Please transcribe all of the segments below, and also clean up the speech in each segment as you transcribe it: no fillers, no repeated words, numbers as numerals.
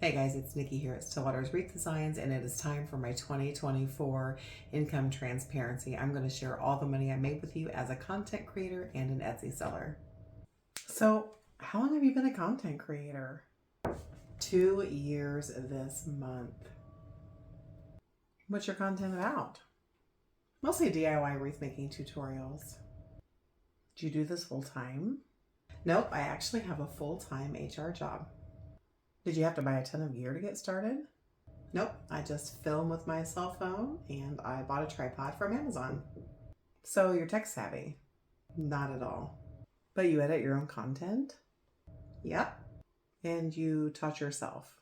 Hey guys, it's Nikki here at Stillwater's Wreath Designs, and it is time for my 2024 income transparency. I'm going to share all the money I made with you as a content creator and an Etsy seller. So, how long have you been a content creator? 2 years this month. What's your content about? Mostly DIY wreath making tutorials. Do you do this full time? Nope, I actually have a full-time HR job. Did you have to buy a ton of gear to get started? Nope, I just film with my cell phone and I bought a tripod from Amazon. So you're tech savvy? Not at all. But you edit your own content? Yep. And you taught yourself?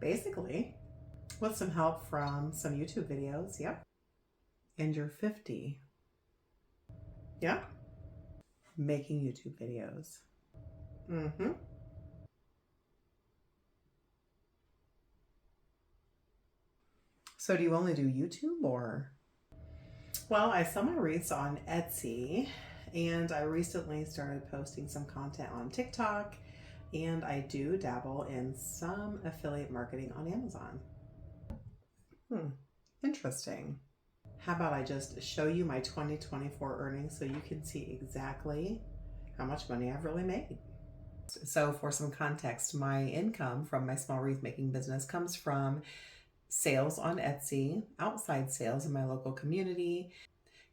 Basically. With some help from some YouTube videos, yep. And you're 50? Yep. Making YouTube videos. Mm-hmm. So do you only do YouTube or? Well, I sell my wreaths on Etsy, and I recently started posting some content on TikTok, and I do dabble in some affiliate marketing on Amazon. Interesting. How about I just show you my 2024 earnings so you can see exactly how much money I've really made. So for some context, my income from my small wreath making business comes from sales on Etsy, outside sales in my local community,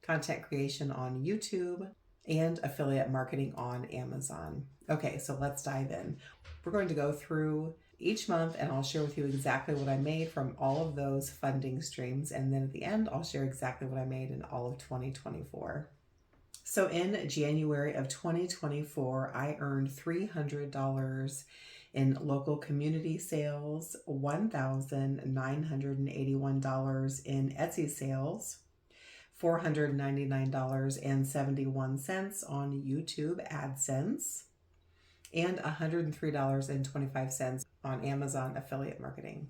content creation on YouTube, and affiliate marketing on Amazon. Okay, so let's dive in. We're going to go through each month and I'll share with you exactly what I made from all of those funding streams. And then at the end, I'll share exactly what I made in all of 2024. So in January of 2024, I earned $300 in local community sales, $1,981 in Etsy sales, $499.71 on YouTube AdSense, and $103.25 on Amazon affiliate marketing.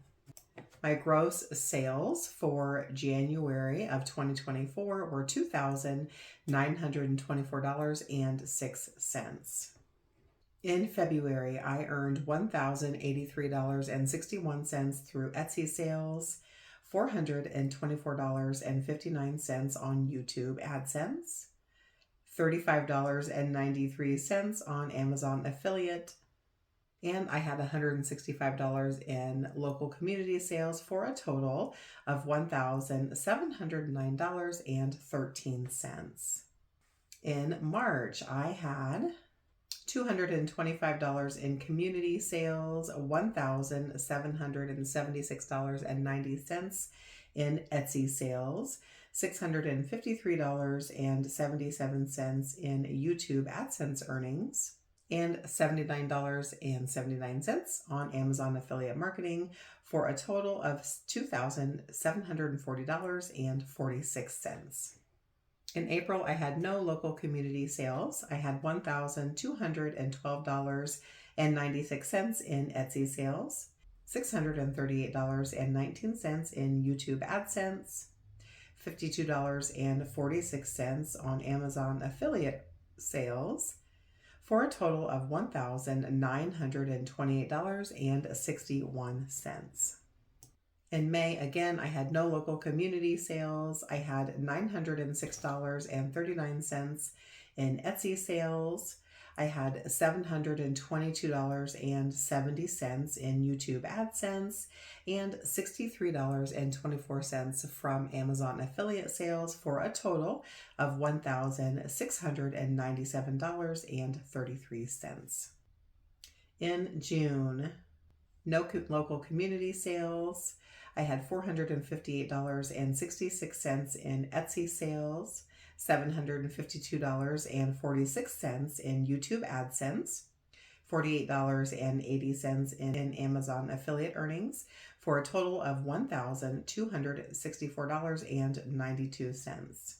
My gross sales for January of 2024 were $2,924.06. In February, I earned $1,083.61 through Etsy sales, $424.59 on YouTube AdSense, $35.93 on Amazon affiliate, and I had $165 in local community sales for a total of $1,709.13. In March, I had $225 in community sales, $1,776.90 in Etsy sales, $653.77 in YouTube AdSense earnings, and $79.79 on Amazon affiliate marketing for a total of $2,740.46. In April, I had no local community sales. I had $1,212.96 in Etsy sales, $638.19 in YouTube AdSense, $52.46 on Amazon affiliate sales, for a total of $1,928.61. In May, again, I had no local community sales. I had $906.39 in Etsy sales. I had $722.70 in YouTube AdSense and $63.24 from Amazon affiliate sales for a total of $1,697.33. In June, no local community sales. I had $458.66 in Etsy sales, $752.46 in YouTube AdSense, $48.80 in Amazon affiliate earnings, for a total of $1,264.92.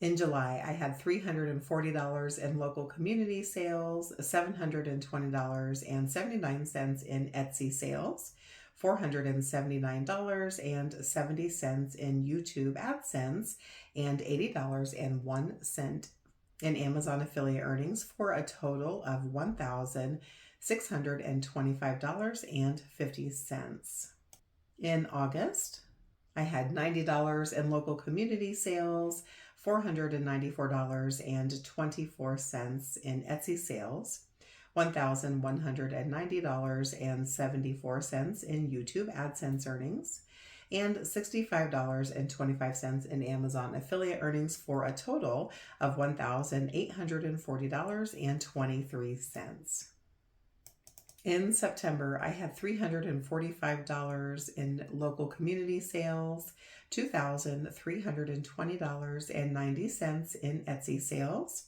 In July, I had $340 in local community sales, $720.79 in Etsy sales, $479.70 in YouTube AdSense, and $80.01 in Amazon affiliate earnings, for a total of $1,000 $625.50. In August, I had $90 in local community sales, $494.24 in Etsy sales, $1,190.74 in YouTube AdSense earnings, and $65.25 in Amazon affiliate earnings, for a total of $1,840.23. In September, I had $345 in local community sales, $2,320.90 in Etsy sales,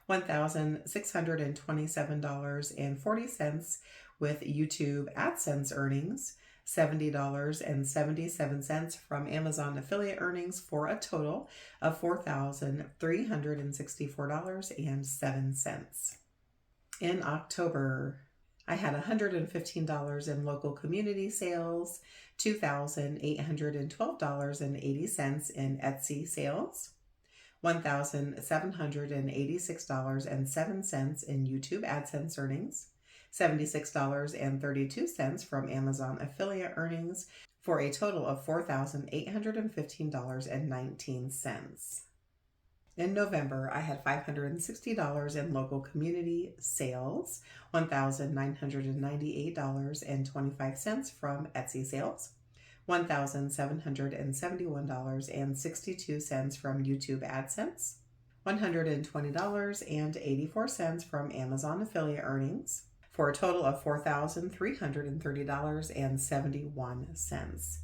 $1,627.40 with YouTube AdSense earnings, $70.77 from Amazon affiliate earnings, for a total of $4,364.07. In October, I had $115 in local community sales, $2,812.80 in Etsy sales, $1,786.07 in YouTube AdSense earnings, $76.32 from Amazon affiliate earnings, for a total of $4,815.19. In November, I had $560 in local community sales, $1,998.25 from Etsy sales, $1,771.62 from YouTube AdSense, $120.84 from Amazon affiliate earnings, for a total of $4,330.71.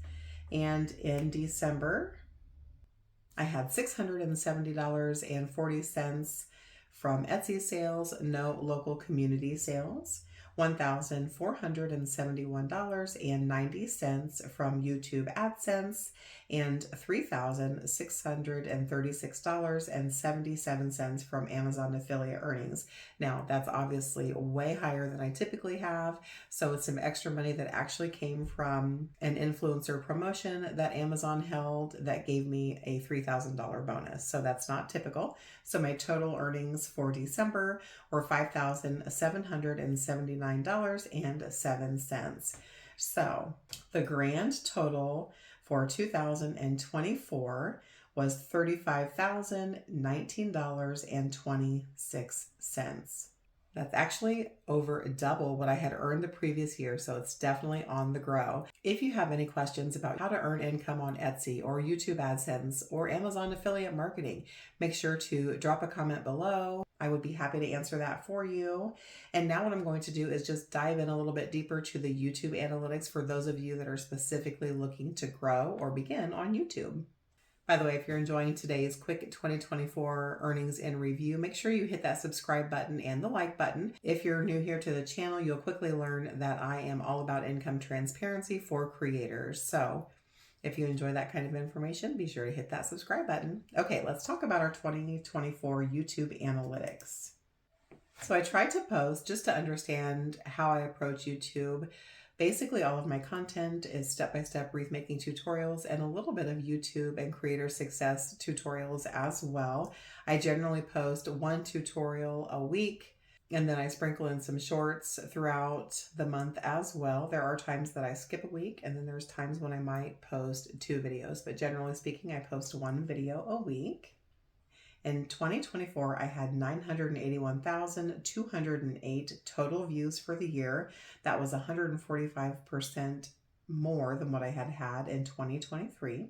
And in December, I had $670.40 from Etsy sales, no local community sales, $1,471.90 from YouTube AdSense, and $3,636.77 from Amazon affiliate earnings. Now, that's obviously way higher than I typically have, so it's some extra money that actually came from an influencer promotion that Amazon held that gave me a $3,000 bonus. So that's not typical. So my total earnings for December were $5,779.07. So the grand total for 2024 was $35,019.26. That's actually over double what I had earned the previous year, so it's definitely on the grow. If you have any questions about how to earn income on Etsy or YouTube AdSense or Amazon affiliate marketing, make sure to drop a comment below. I would be happy to answer that for you. And now what I'm going to do is just dive in a little bit deeper to the YouTube analytics for those of you that are specifically looking to grow or begin on YouTube. By the way, if you're enjoying today's quick 2024 earnings and review, make sure you hit that subscribe button and the like button. If you're new here to the channel, you'll quickly learn that I am all about income transparency for creators. So if you enjoy that kind of information, be sure to hit that subscribe button. Okay, let's talk about our 2024 YouTube analytics. So I tried to post just to understand how I approach YouTube. Basically, all of my content is step-by-step wreath making tutorials and a little bit of YouTube and creator success tutorials as well. I generally post one tutorial a week, and then I sprinkle in some shorts throughout the month as well. There are times that I skip a week, and then there's times when I might post 2 videos, but generally speaking, I post 1 video a week. In 2024, I had 981,208 total views for the year. That was 145% more than what I had had in 2023.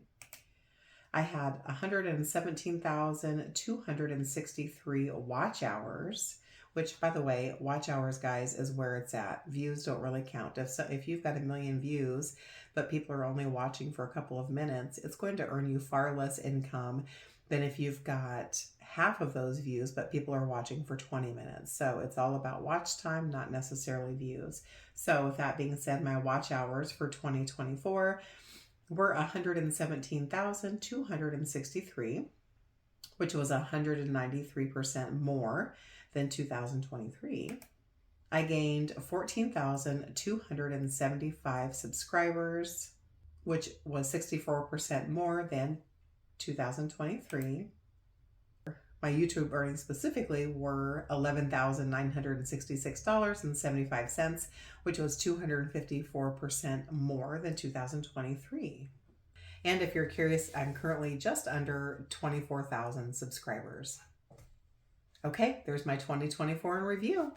I had 117,263 watch hours, which, by the way, watch hours, guys, is where it's at. Views don't really count. If you've got 1 million views, but people are only watching for a couple of minutes, it's going to earn you far less income than if you've got half of those views, but people are watching for 20 minutes. So it's all about watch time, not necessarily views. So with that being said, my watch hours for 2024 were 117,263, which was 193% more than 2023. I gained 14,275 subscribers, which was 64% more than 2023. My YouTube earnings specifically were $11,966.75, which was 254% more than 2023. And if you're curious, I'm currently just under 24,000 subscribers. Okay, there's my 2024 in review.